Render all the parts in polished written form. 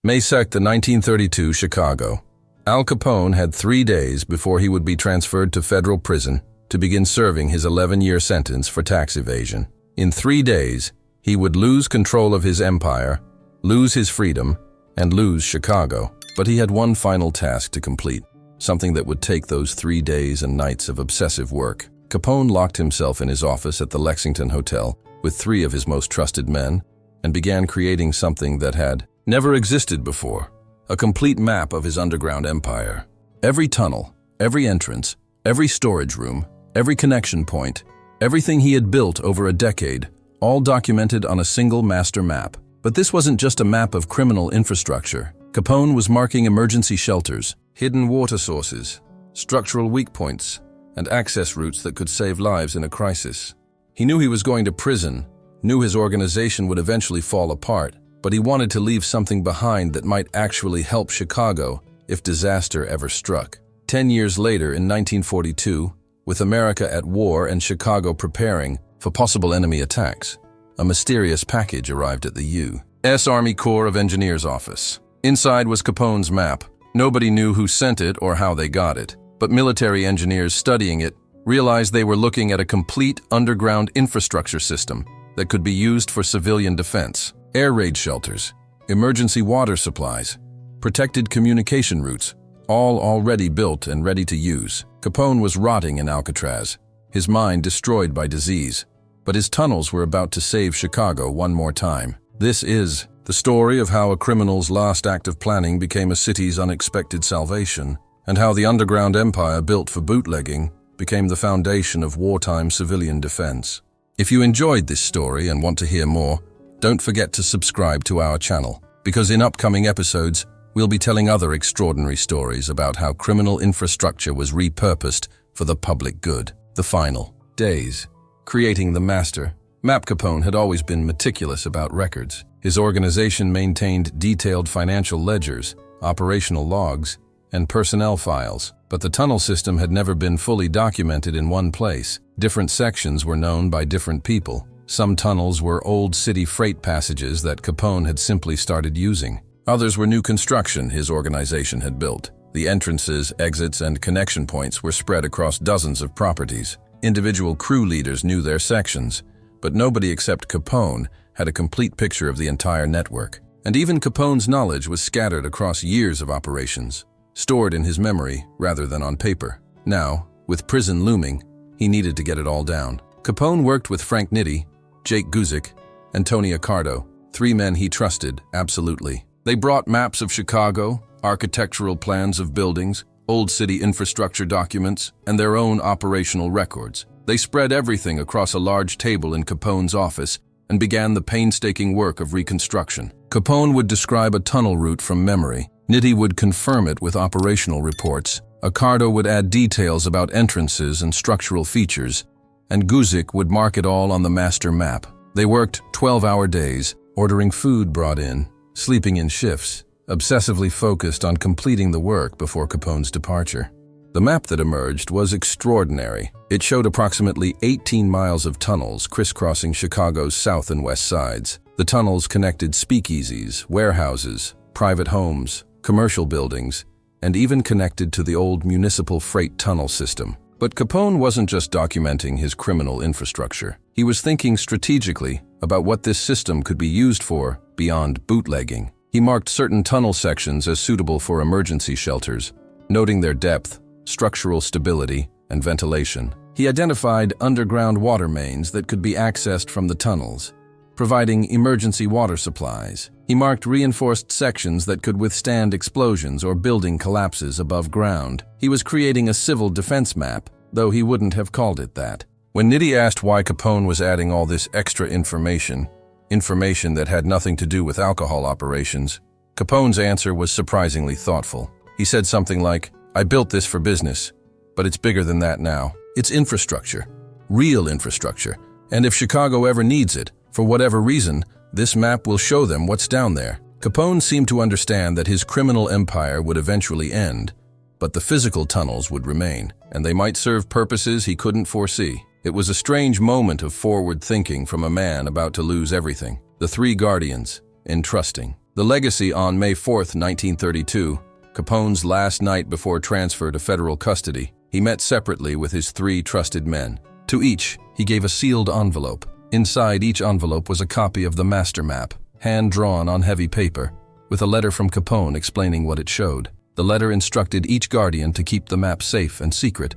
May 2nd, 1932, Chicago. Al Capone had 3 days before he would be transferred to federal prison to begin serving his 11-year sentence for tax evasion. In 3 days, he would lose control of his empire, lose his freedom, and lose Chicago. But he had one final task to complete, something that would take those 3 days and nights of obsessive work. Capone locked himself in his office at the Lexington Hotel with 3 of his most trusted men and began creating something that had never existed before, a complete map of his underground empire. Every tunnel, every entrance, every storage room, every connection point, everything he had built over a decade, all documented on a single master map. But this wasn't just a map of criminal infrastructure. Capone was marking emergency shelters, hidden water sources, structural weak points, and access routes that could save lives in a crisis. He knew he was going to prison, knew his organization would eventually fall apart, but he wanted to leave something behind that might actually help Chicago if disaster ever struck. 10 years later, in 1942, with America at war and Chicago preparing for possible enemy attacks, a mysterious package arrived at the U.S. Army Corps of Engineers office. Inside was Capone's map. Nobody knew who sent it or how they got it, but military engineers studying it realized they were looking at a complete underground infrastructure system that could be used for civilian defense. Air raid shelters, emergency water supplies, protected communication routes, all already built and ready to use. Capone was rotting in Alcatraz, his mind destroyed by disease, but his tunnels were about to save Chicago one more time. This is the story of how a criminal's last act of planning became a city's unexpected salvation, and how the underground empire built for bootlegging became the foundation of wartime civilian defense. If you enjoyed this story and want to hear more, don't forget to subscribe to our channel, because in upcoming episodes, we'll be telling other extraordinary stories about how criminal infrastructure was repurposed for the public good. The final days. Creating the master map. Capone had always been meticulous about records. His organization maintained detailed financial ledgers, operational logs, and personnel files, but the tunnel system had never been fully documented in one place. Different sections were known by different people. Some tunnels were old city freight passages that Capone had simply started using. Others were new construction his organization had built. The entrances, exits, and connection points were spread across dozens of properties. Individual crew leaders knew their sections, but nobody except Capone had a complete picture of the entire network. And even Capone's knowledge was scattered across years of operations, stored in his memory rather than on paper. Now, with prison looming, he needed to get it all down. Capone worked with Frank Nitti, Jake Guzik, and Tony Accardo, 3 men he trusted absolutely. They brought maps of Chicago, architectural plans of buildings, old city infrastructure documents, and their own operational records. They spread everything across a large table in Capone's office and began the painstaking work of reconstruction. Capone would describe a tunnel route from memory. Nitti would confirm it with operational reports. Accardo would add details about entrances and structural features, and Guzik would mark it all on the master map. They worked 12-hour days, ordering food brought in, sleeping in shifts, obsessively focused on completing the work before Capone's departure. The map that emerged was extraordinary. It showed approximately 18 miles of tunnels crisscrossing Chicago's south and west sides. The tunnels connected speakeasies, warehouses, private homes, commercial buildings, and even connected to the old municipal freight tunnel system. But Capone wasn't just documenting his criminal infrastructure. He was thinking strategically about what this system could be used for beyond bootlegging. He marked certain tunnel sections as suitable for emergency shelters, noting their depth, structural stability, and ventilation. He identified underground water mains that could be accessed from the tunnels, providing emergency water supplies. He marked reinforced sections that could withstand explosions or building collapses above ground. He was creating a civil defense map, though he wouldn't have called it that. When Nitti asked why Capone was adding all this extra information that had nothing to do with alcohol operations, Capone's answer was surprisingly thoughtful. He said something like, "I built this for business, but it's bigger than that now. It's infrastructure, real infrastructure, and if Chicago ever needs it, for whatever reason, this map will show them what's down there." Capone seemed to understand that his criminal empire would eventually end, but the physical tunnels would remain, and they might serve purposes he couldn't foresee. It was a strange moment of forward thinking from a man about to lose everything. The 3 guardians, entrusting. The legacy on May 4, 1932, Capone's last night before transfer to federal custody, he met separately with his 3 trusted men. To each, he gave a sealed envelope. Inside each envelope was a copy of the master map, hand-drawn on heavy paper, with a letter from Capone explaining what it showed. The letter instructed each guardian to keep the map safe and secret.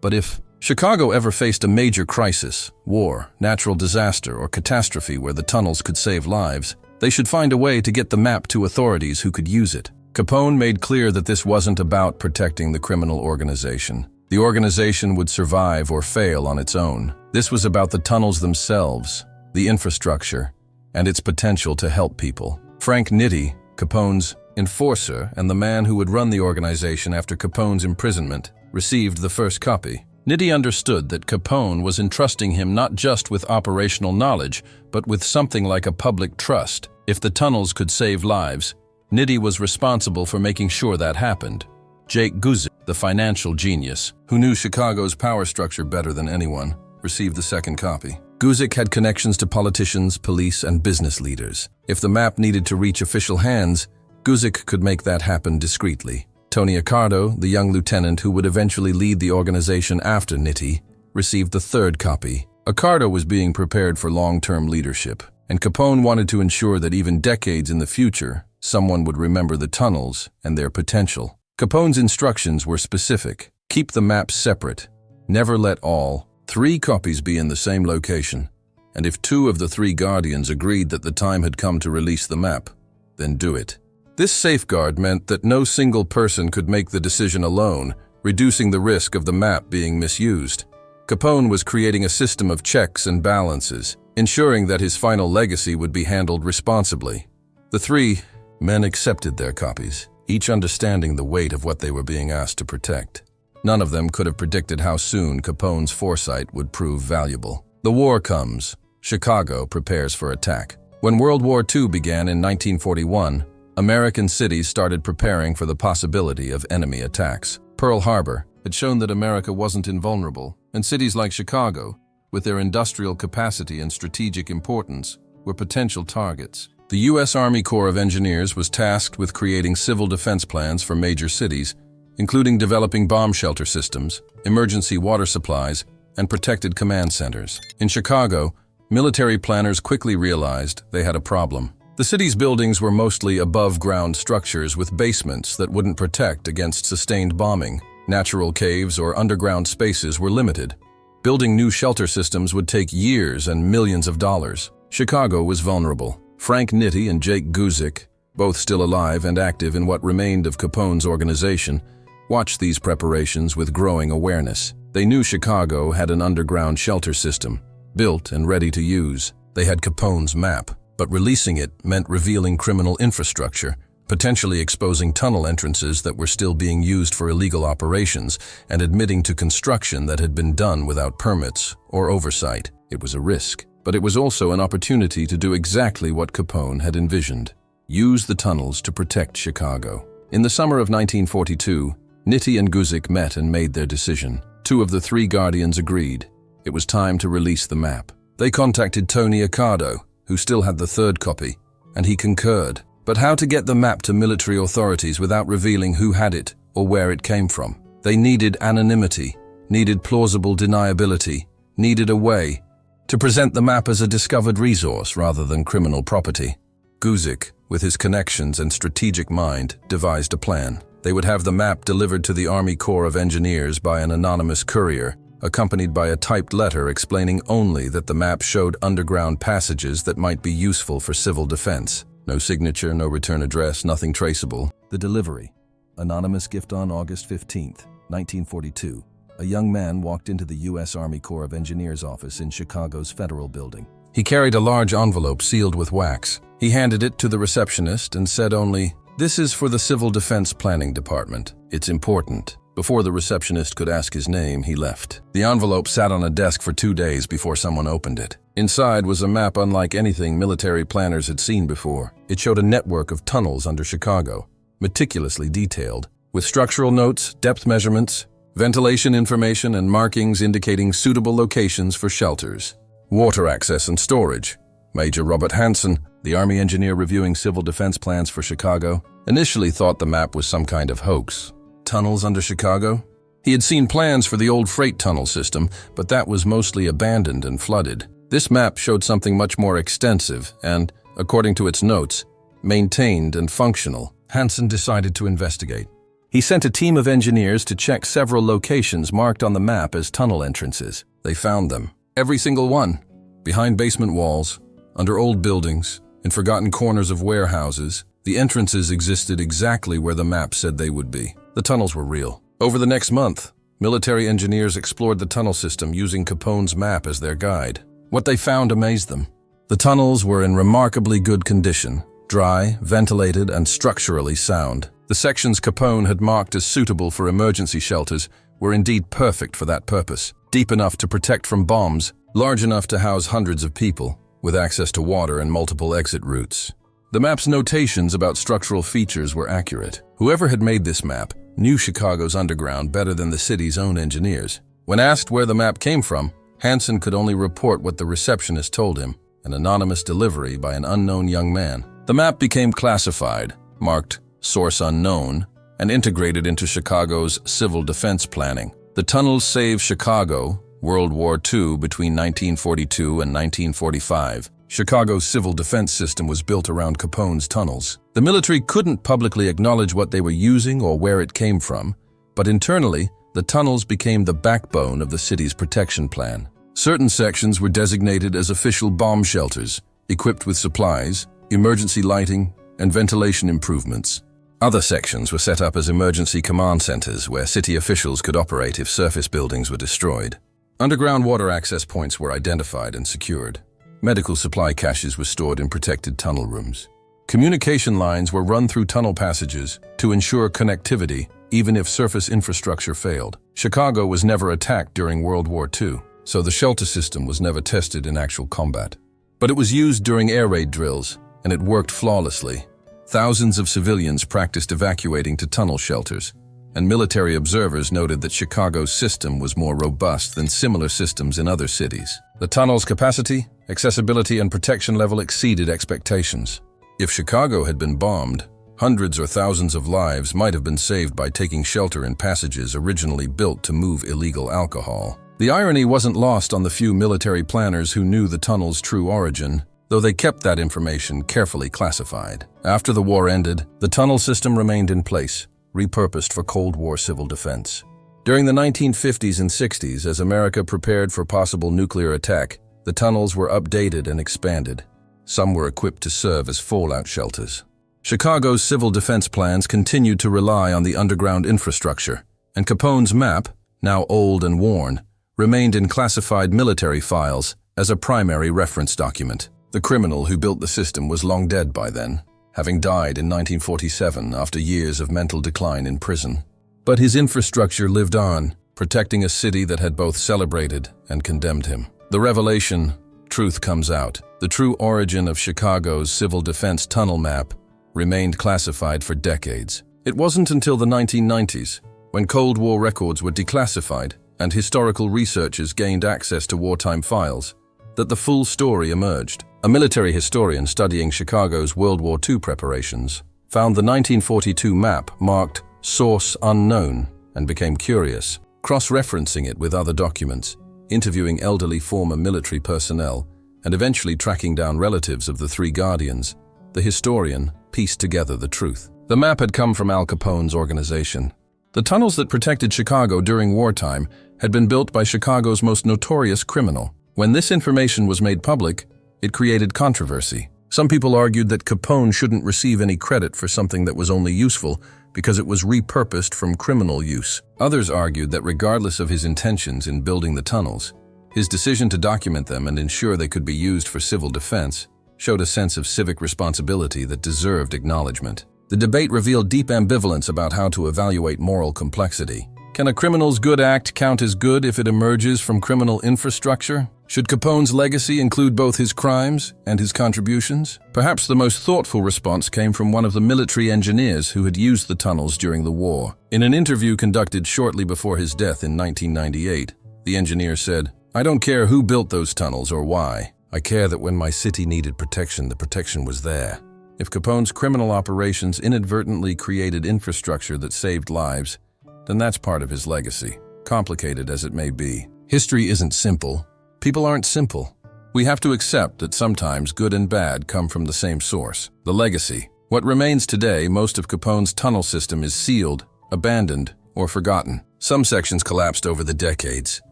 But if Chicago ever faced a major crisis, war, natural disaster, or catastrophe where the tunnels could save lives, they should find a way to get the map to authorities who could use it. Capone made clear that this wasn't about protecting the criminal organization. The organization would survive or fail on its own. This was about the tunnels themselves, the infrastructure, and its potential to help people. Frank Nitti, Capone's enforcer and the man who would run the organization after Capone's imprisonment, received the first copy. Nitti understood that Capone was entrusting him not just with operational knowledge, but with something like a public trust. If the tunnels could save lives, Nitti was responsible for making sure that happened. Jake Guzik, the financial genius, who knew Chicago's power structure better than anyone, received the second copy. Guzik had connections to politicians, police, and business leaders. If the map needed to reach official hands, Guzik could make that happen discreetly. Tony Accardo, the young lieutenant who would eventually lead the organization after Nitti, received the third copy. Accardo was being prepared for long-term leadership, and Capone wanted to ensure that even decades in the future, someone would remember the tunnels and their potential. Capone's instructions were specific. Keep the maps separate. Never let all 3 copies be in the same location. And if 2 of the 3 guardians agreed that the time had come to release the map, then do it. This safeguard meant that no single person could make the decision alone, reducing the risk of the map being misused. Capone was creating a system of checks and balances, ensuring that his final legacy would be handled responsibly. The 3 men accepted their copies, each understanding the weight of what they were being asked to protect. None of them could have predicted how soon Capone's foresight would prove valuable. The war comes. Chicago prepares for attack. When World War II began in 1941, American cities started preparing for the possibility of enemy attacks. Pearl Harbor had shown that America wasn't invulnerable, and cities like Chicago, with their industrial capacity and strategic importance, were potential targets. The U.S. Army Corps of Engineers was tasked with creating civil defense plans for major cities, including developing bomb shelter systems, emergency water supplies, and protected command centers. In Chicago, military planners quickly realized they had a problem. The city's buildings were mostly above-ground structures with basements that wouldn't protect against sustained bombing. Natural caves or underground spaces were limited. Building new shelter systems would take years and millions of dollars. Chicago was vulnerable. Frank Nitti and Jake Guzik, both still alive and active in what remained of Capone's organization, watched these preparations with growing awareness. They knew Chicago had an underground shelter system, built and ready to use. They had Capone's map. But releasing it meant revealing criminal infrastructure, potentially exposing tunnel entrances that were still being used for illegal operations, and admitting to construction that had been done without permits or oversight. It was a risk, but it was also an opportunity to do exactly what Capone had envisioned: use the tunnels to protect Chicago. In the summer of 1942, Nitti and Guzik met and made their decision. 2 of the 3 guardians agreed. It was time to release the map. They contacted Tony Accardo, who still had the 3rd copy, and he concurred. But how to get the map to military authorities without revealing who had it or where it came from? They needed anonymity, needed plausible deniability, needed a way to present the map as a discovered resource rather than criminal property. Guzik, with his connections and strategic mind, devised a plan. They would have the map delivered to the Army Corps of Engineers by an anonymous courier, accompanied by a typed letter explaining only that the map showed underground passages that might be useful for civil defense. No signature, no return address, nothing traceable. The delivery. Anonymous gift on August 15, 1942. A young man walked into the U.S. Army Corps of Engineers office in Chicago's Federal Building. He carried a large envelope sealed with wax. He handed it to the receptionist and said only, "This is for the Civil Defense Planning Department. It's important." Before the receptionist could ask his name, he left. The envelope sat on a desk for 2 days before someone opened it. Inside was a map unlike anything military planners had seen before. It showed a network of tunnels under Chicago, meticulously detailed, with structural notes, depth measurements, ventilation information, and markings indicating suitable locations for shelters, water access and storage, Major Robert Hansen, the Army engineer reviewing civil defense plans for Chicago, initially thought the map was some kind of hoax. Tunnels under Chicago? He had seen plans for the old freight tunnel system, but that was mostly abandoned and flooded. This map showed something much more extensive and, according to its notes, maintained and functional. Hansen decided to investigate. He sent a team of engineers to check several locations marked on the map as tunnel entrances. They found them. Every single one. Behind basement walls, under old buildings, in forgotten corners of warehouses, the entrances existed exactly where the map said they would be. The tunnels were real. Over the next month, military engineers explored the tunnel system using Capone's map as their guide. What they found amazed them. The tunnels were in remarkably good condition, dry, ventilated, and structurally sound. The sections Capone had marked as suitable for emergency shelters were indeed perfect for that purpose. Deep enough to protect from bombs, large enough to house hundreds of people, with access to water and multiple exit routes. The map's notations about structural features were accurate. Whoever had made this map knew Chicago's underground better than the city's own engineers. When asked where the map came from, Hansen could only report what the receptionist told him, an anonymous delivery by an unknown young man. The map became classified, marked Source Unknown, and integrated into Chicago's civil defense planning. The tunnels saved Chicago, World War II between 1942 and 1945. Chicago's civil defense system was built around Capone's tunnels. The military couldn't publicly acknowledge what they were using or where it came from, but internally, the tunnels became the backbone of the city's protection plan. Certain sections were designated as official bomb shelters, equipped with supplies, emergency lighting, and ventilation improvements. Other sections were set up as emergency command centers where city officials could operate if surface buildings were destroyed. Underground water access points were identified and secured. Medical supply caches were stored in protected tunnel rooms. Communication lines were run through tunnel passages to ensure connectivity even if surface infrastructure failed. Chicago was never attacked during World War II, so the shelter system was never tested in actual combat. But it was used during air raid drills, and it worked flawlessly. Thousands of civilians practiced evacuating to tunnel shelters, and military observers noted that Chicago's system was more robust than similar systems in other cities. The tunnel's capacity, accessibility, and protection level exceeded expectations. If Chicago had been bombed, hundreds or thousands of lives might have been saved by taking shelter in passages originally built to move illegal alcohol. The irony wasn't lost on the few military planners who knew the tunnel's true origin, though they kept that information carefully classified. After the war ended, the tunnel system remained in place, repurposed for Cold War civil defense. During the 1950s and 60s, as America prepared for possible nuclear attack, the tunnels were updated and expanded. Some were equipped to serve as fallout shelters. Chicago's civil defense plans continued to rely on the underground infrastructure, and Capone's map, now old and worn, remained in classified military files as a primary reference document. The criminal who built the system was long dead by then, having died in 1947 after years of mental decline in prison. But his infrastructure lived on, protecting a city that had both celebrated and condemned him. The revelation, truth comes out. The true origin of Chicago's civil defense tunnel map remained classified for decades. It wasn't until the 1990s, when Cold War records were declassified and historical researchers gained access to wartime files, that the full story emerged. A military historian studying Chicago's World War II preparations found the 1942 map marked Source Unknown and became curious, cross-referencing it with other documents, interviewing elderly former military personnel, and eventually tracking down relatives of the three guardians. The historian pieced together the truth. The map had come from Al Capone's organization. The tunnels that protected Chicago during wartime had been built by Chicago's most notorious criminal. When this information was made public, it created controversy. Some people argued that Capone shouldn't receive any credit for something that was only useful because it was repurposed from criminal use. Others argued that regardless of his intentions in building the tunnels, his decision to document them and ensure they could be used for civil defense showed a sense of civic responsibility that deserved acknowledgement. The debate revealed deep ambivalence about how to evaluate moral complexity. Can a criminal's good act count as good if it emerges from criminal infrastructure? Should Capone's legacy include both his crimes and his contributions? Perhaps the most thoughtful response came from one of the military engineers who had used the tunnels during the war. In an interview conducted shortly before his death in 1998, the engineer said, "I don't care who built those tunnels or why. I care that when my city needed protection, the protection was there. If Capone's criminal operations inadvertently created infrastructure that saved lives, then that's part of his legacy, complicated as it may be. History isn't simple. People aren't simple. We have to accept that sometimes good and bad come from the same source, the legacy. What remains today, most of Capone's tunnel system is sealed, abandoned, or forgotten. Some sections collapsed over the decades.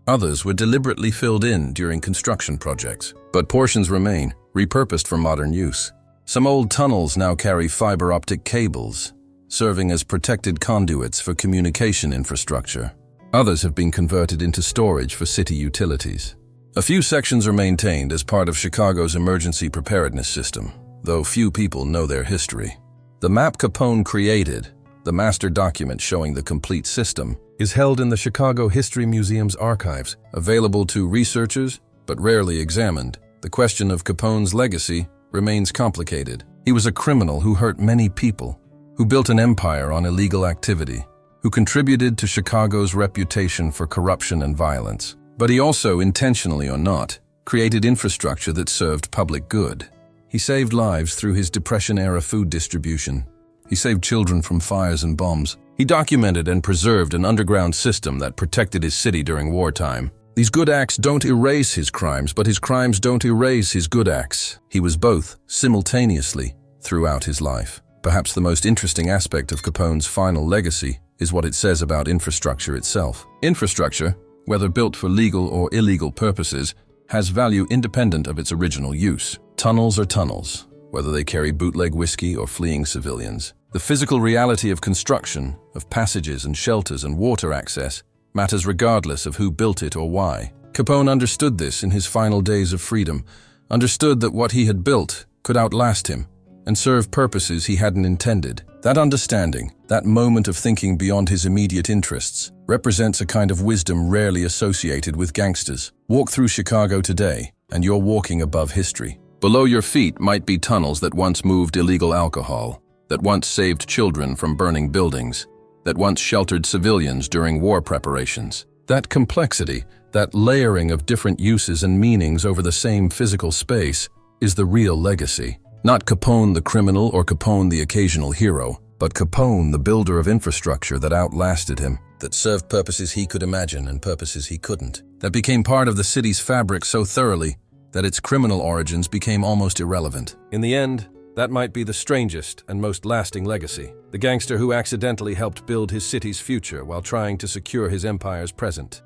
Others were deliberately filled in during construction projects. But portions remain, repurposed for modern use. Some old tunnels now carry fiber optic cables, serving as protected conduits for communication infrastructure. Others have been converted into storage for city utilities. A few sections are maintained as part of Chicago's emergency preparedness system, though few people know their history. The map Capone created, the master document showing the complete system, is held in the Chicago History Museum's archives, available to researchers, but rarely examined. The question of Capone's legacy remains complicated. He was a criminal who hurt many people, who built an empire on illegal activity, who contributed to Chicago's reputation for corruption and violence. But he also, intentionally or not, created infrastructure that served public good. He saved lives through his Depression-era food distribution. He saved children from fires and bombs. He documented and preserved an underground system that protected his city during wartime. These good acts don't erase his crimes, but his crimes don't erase his good acts. He was both, simultaneously, throughout his life. Perhaps the most interesting aspect of Capone's final legacy is what it says about infrastructure itself. Infrastructure, whether built for legal or illegal purposes, has value independent of its original use. Tunnels are tunnels, whether they carry bootleg whiskey or fleeing civilians. The physical reality of construction, of passages and shelters and water access, matters regardless of who built it or why. Capone understood this in his final days of freedom, understood that what he had built could outlast him and serve purposes he hadn't intended. That understanding, that moment of thinking beyond his immediate interests, represents a kind of wisdom rarely associated with gangsters. Walk through Chicago today, and you're walking above history. Below your feet might be tunnels that once moved illegal alcohol, that once saved children from burning buildings, that once sheltered civilians during war preparations. That complexity, that layering of different uses and meanings over the same physical space, is the real legacy. Not Capone the criminal or Capone the occasional hero, but Capone the builder of infrastructure that outlasted him, that served purposes he could imagine and purposes he couldn't, that became part of the city's fabric so thoroughly that its criminal origins became almost irrelevant. In the end, that might be the strangest and most lasting legacy. The gangster who accidentally helped build his city's future while trying to secure his empire's present.